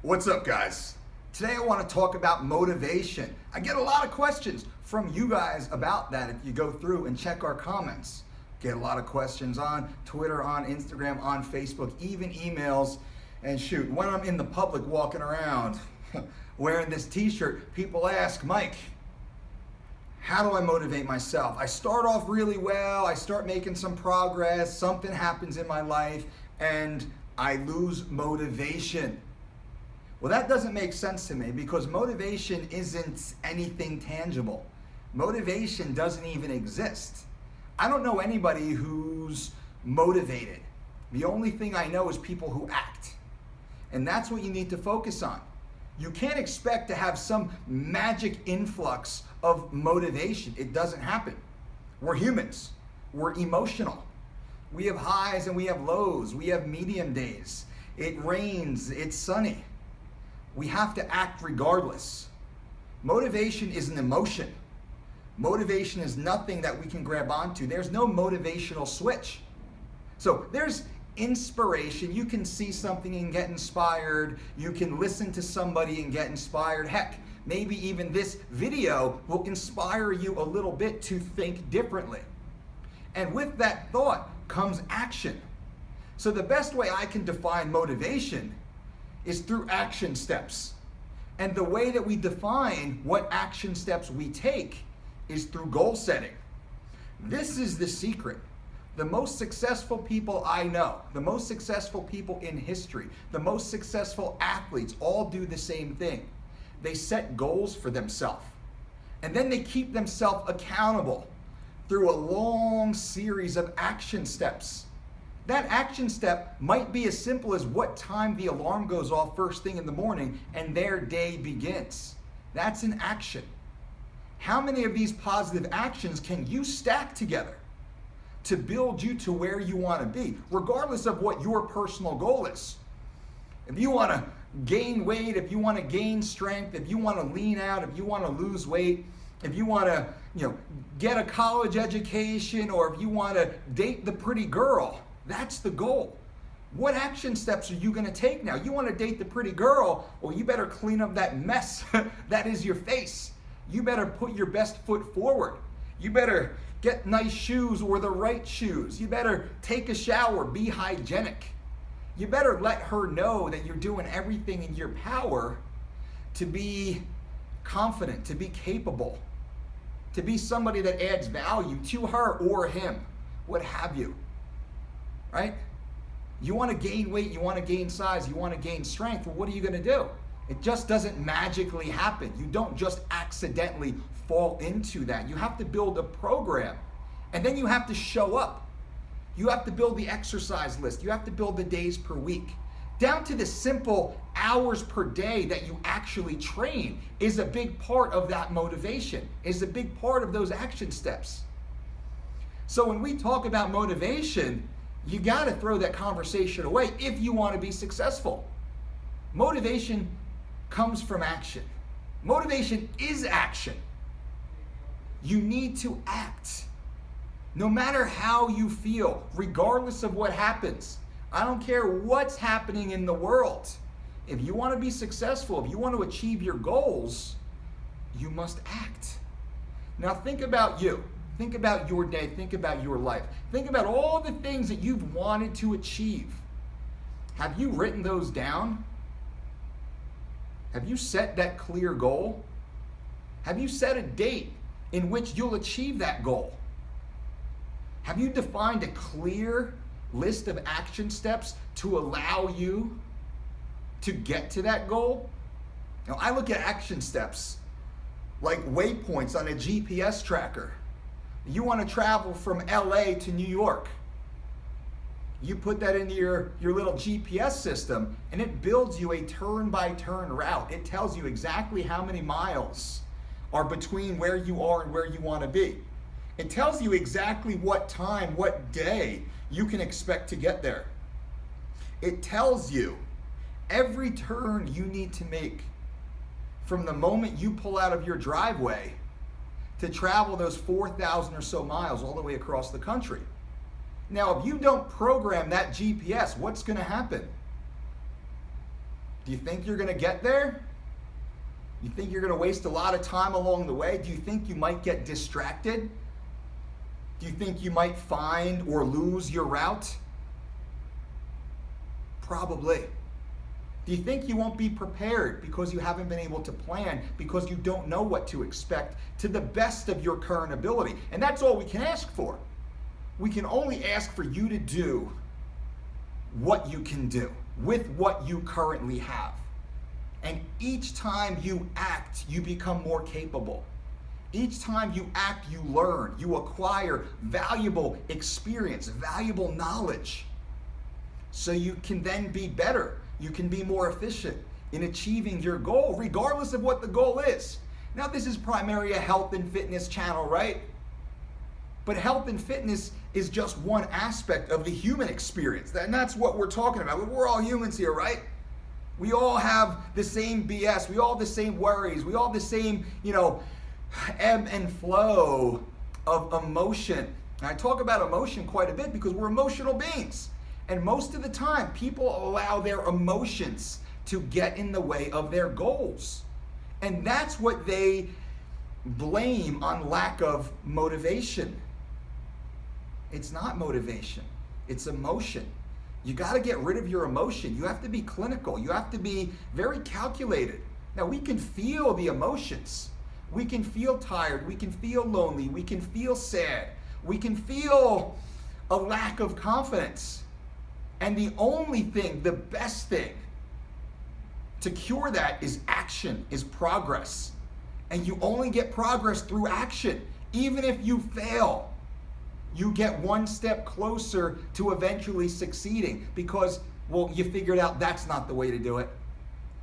What's up, guys? Today I want to talk about motivation. I get a lot of questions from you guys about that if you go through and check our comments. Get a lot of questions on Twitter, on Instagram, on Facebook, even emails. And shoot, when I'm in the public walking around wearing this t-shirt, people ask, Mike, how do I motivate myself? I start off really well, I start making some progress, something happens in my life, and I lose motivation. Well, that doesn't make sense to me because motivation isn't anything tangible. Motivation doesn't even exist. I don't know anybody who's motivated. The only thing I know is people who act. And that's what you need to focus on. You can't expect to have some magic influx of motivation. It doesn't happen. We're humans. We're emotional. We have highs and we have lows. We have medium days. It rains, it's sunny. We have to act regardless. Motivation is an emotion. Motivation is nothing that we can grab onto. There's no motivational switch. So there's inspiration. You can see something and get inspired. You can listen to somebody and get inspired. Heck, maybe even this video will inspire you a little bit to think differently. And with that thought comes action. So the best way I can define motivation is through action steps. And the way that we define what action steps we take is through goal setting. This is the secret. The most successful people I know, the most successful people in history, the most successful athletes all do the same thing. They set goals for themselves. And then they keep themselves accountable through a long series of action steps. That action step might be as simple as what time the alarm goes off first thing in the morning and their day begins. That's an action. How many of these positive actions can you stack together to build you to where you want to be, regardless of what your personal goal is? If you want to gain weight, if you want to gain strength, if you want to lean out, if you want to lose weight, if you want to, get a college education, or if you want to date the pretty girl, that's the goal. What action steps are you going to take now? You want to date the pretty girl, well, you better clean up that mess that is your face. You better put your best foot forward. You better get nice shoes or the right shoes. You better take a shower, be hygienic. You better let her know that you're doing everything in your power to be confident, to be capable, to be somebody that adds value to her or him, what have you, right? You want to gain weight, you want to gain size, you want to gain strength, well, what are you going to do? It just doesn't magically happen. You don't just accidentally fall into that. You have to build a program, and then you have to show up. You have to build the exercise list. You have to build the days per week. Down to the simple hours per day that you actually train is a big part of that motivation, is a big part of those action steps. So when we talk about motivation, you got to throw that conversation away if you want to be successful. Motivation comes from action. Motivation is action. You need to act. No matter how you feel, regardless of what happens. I don't care what's happening in the world. If you want to be successful, if you want to achieve your goals, you must act. Now think about you. Think about your day. Think about your life. Think about all the things that you've wanted to achieve. Have you written those down? Have you set that clear goal? Have you set a date in which you'll achieve that goal? Have you defined a clear list of action steps to allow you to get to that goal? Now, I look at action steps like waypoints on a GPS tracker. You want to travel from LA to New York. You put that into your little GPS system, and it builds you a turn-by-turn route. It tells you exactly how many miles are between where you are and where you want to be. It tells you exactly what time, what day you can expect to get there. It tells you every turn you need to make from the moment you pull out of your driveway to travel those 4,000 or so miles all the way across the country. Now, if you don't program that GPS, what's going to happen? Do you think you're going to get there? You think you're going to waste a lot of time along the way? Do you think you might get distracted? Do you think you might find or lose your route? Probably. Do you think you won't be prepared because you haven't been able to plan, because you don't know what to expect to the best of your current ability? And that's all we can ask for. We can only ask for you to do what you can do with what you currently have. And each time you act, you become more capable. Each time you act, you learn, you acquire valuable experience, valuable knowledge. So you can then be better. You can be more efficient in achieving your goal, regardless of what the goal is. Now, this is primarily a health and fitness channel, right? But health and fitness is just one aspect of the human experience. And that's what we're talking about. We're all humans here, right? We all have the same BS. We all have the same worries. We all have the same, ebb and flow of emotion. And I talk about emotion quite a bit because we're emotional beings. And most of the time, people allow their emotions to get in the way of their goals. And that's what they blame on lack of motivation. It's not motivation, it's emotion. You got to get rid of your emotion. You have to be clinical. You have to be very calculated. Now, we can feel the emotions. We can feel tired. We can feel lonely. We can feel sad. We can feel a lack of confidence. And the only thing, the best thing to cure that is action, is progress. And you only get progress through action. Even if you fail, you get one step closer to eventually succeeding because, you figured out that's not the way to do it.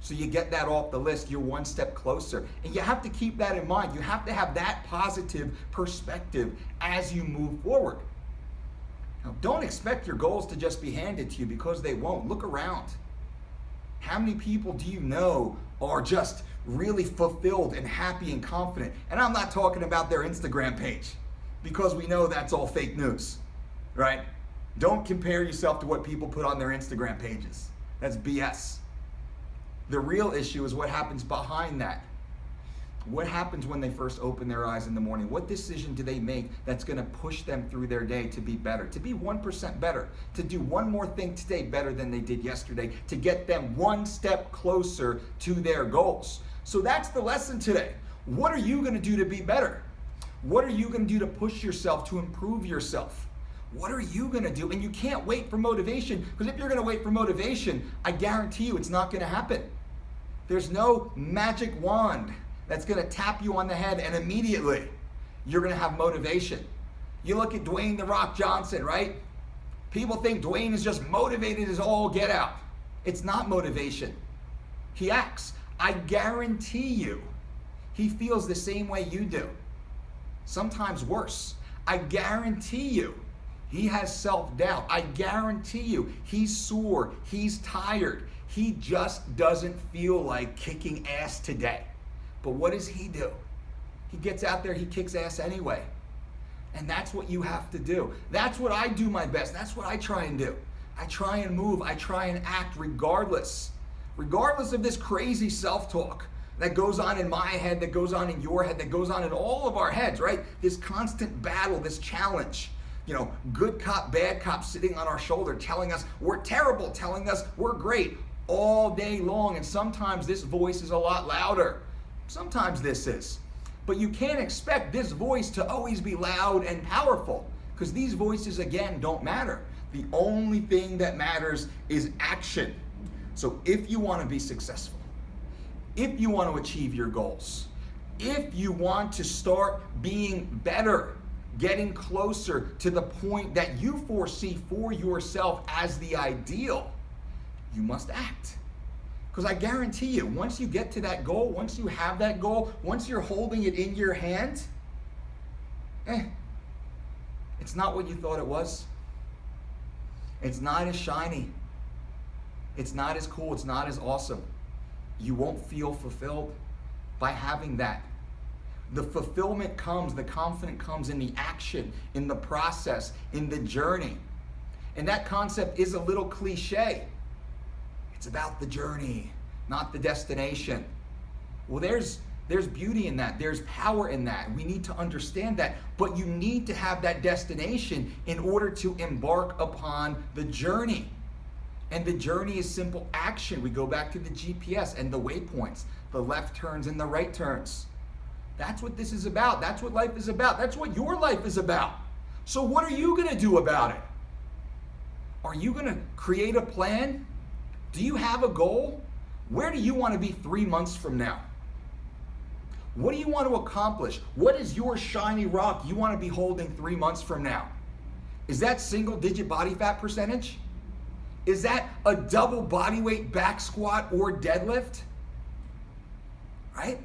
So you get that off the list, you're one step closer. And you have to keep that in mind. You have to have that positive perspective as you move forward. Now, don't expect your goals to just be handed to you because they won't. Look around. How many people do you know are just really fulfilled and happy and confident? And I'm not talking about their Instagram page, because we know that's all fake news, right? Don't compare yourself to what people put on their Instagram pages. That's BS. The real issue is what happens behind that. What happens when they first open their eyes in the morning? What decision do they make that's going to push them through their day to be better, to be 1% better, to do one more thing today better than they did yesterday, to get them one step closer to their goals? So that's the lesson today. What are you going to do to be better? What are you going to do to push yourself, to improve yourself? What are you going to do? And you can't wait for motivation, because if you're going to wait for motivation, I guarantee you it's not going to happen. There's no magic wand that's going to tap you on the head and immediately you're going to have motivation. You look at Dwayne "The Rock" Johnson, right? People think Dwayne is just motivated as all get out. It's not motivation. He acts. I guarantee you he feels the same way you do. Sometimes worse. I guarantee you he has self-doubt. I guarantee you he's sore, he's tired. He just doesn't feel like kicking ass today. But what does he do? He gets out there, he kicks ass anyway. And that's what you have to do. That's what I do my best. That's what I try and do. I try and move, I try and act regardless of this crazy self-talk that goes on in my head, that goes on in your head, that goes on in all of our heads, right? This constant battle, this challenge. Good cop, bad cop sitting on our shoulder telling us we're terrible, telling us we're great all day long. And sometimes this voice is a lot louder. Sometimes this is. But you can't expect this voice to always be loud and powerful, because these voices, again, don't matter. The only thing that matters is action. So if you want to be successful, if you want to achieve your goals, if you want to start being better, getting closer to the point that you foresee for yourself as the ideal, you must act. Because I guarantee you, once you get to that goal, once you have that goal, once you're holding it in your hand, it's not what you thought it was. It's not as shiny. It's not as cool. It's not as awesome. You won't feel fulfilled by having that. The fulfillment comes, the confidence comes in the action, in the process, in the journey. And that concept is a little cliche. It's about the journey. not the destination. Well, there's beauty in that. There's power in that. We need to understand that. But you need to have that destination in order to embark upon the journey. And the journey is simple action. We go back to the GPS and the waypoints, the left turns and the right turns. That's what this is about. That's what life is about. That's what your life is about. So what are you going to do about it? Are you going to create a plan? Do you have a goal? Where do you want to be 3 months from now? What do you want to accomplish? What is your shiny rock you want to be holding 3 months from now? Is that single-digit body fat percentage? Is that a double body weight back squat or deadlift? Right?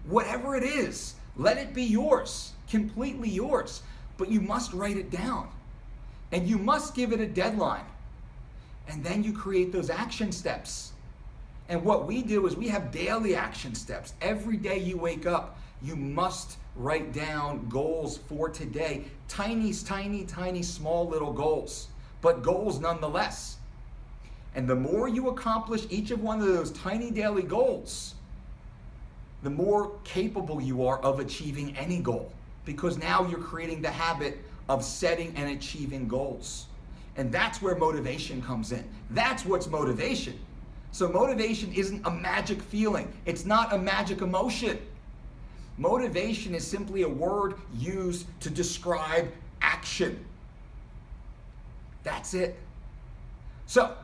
Whatever it is, let it be yours, completely yours. But you must write it down. And you must give it a deadline. And then you create those action steps. And what we do is we have daily action steps. Every day you wake up, you must write down goals for today. Tiny, small little goals, but goals nonetheless. And the more you accomplish each of one of those tiny daily goals, the more capable you are of achieving any goal. Because now you're creating the habit of setting and achieving goals. And that's where motivation comes in. That's what's motivation. So motivation isn't a magic feeling. It's not a magic emotion. Motivation is simply a word used to describe action. That's it. So,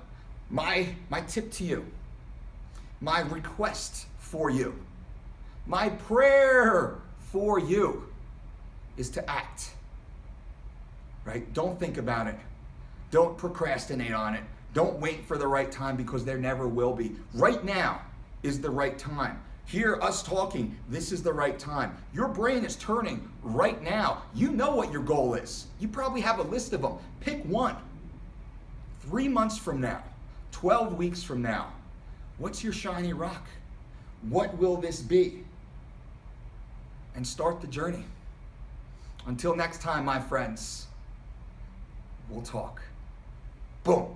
my tip to you, my request for you, my prayer for you is to act. Right? Don't think about it. Don't procrastinate on it. Don't wait for the right time, because there never will be. Right now is the right time. Hear us talking, this is the right time. Your brain is turning right now. You know what your goal is. You probably have a list of them. Pick one. 3 months from now, 12 weeks from now, what's your shiny rock? What will this be? And start the journey. Until next time, my friends, we'll talk. Boom.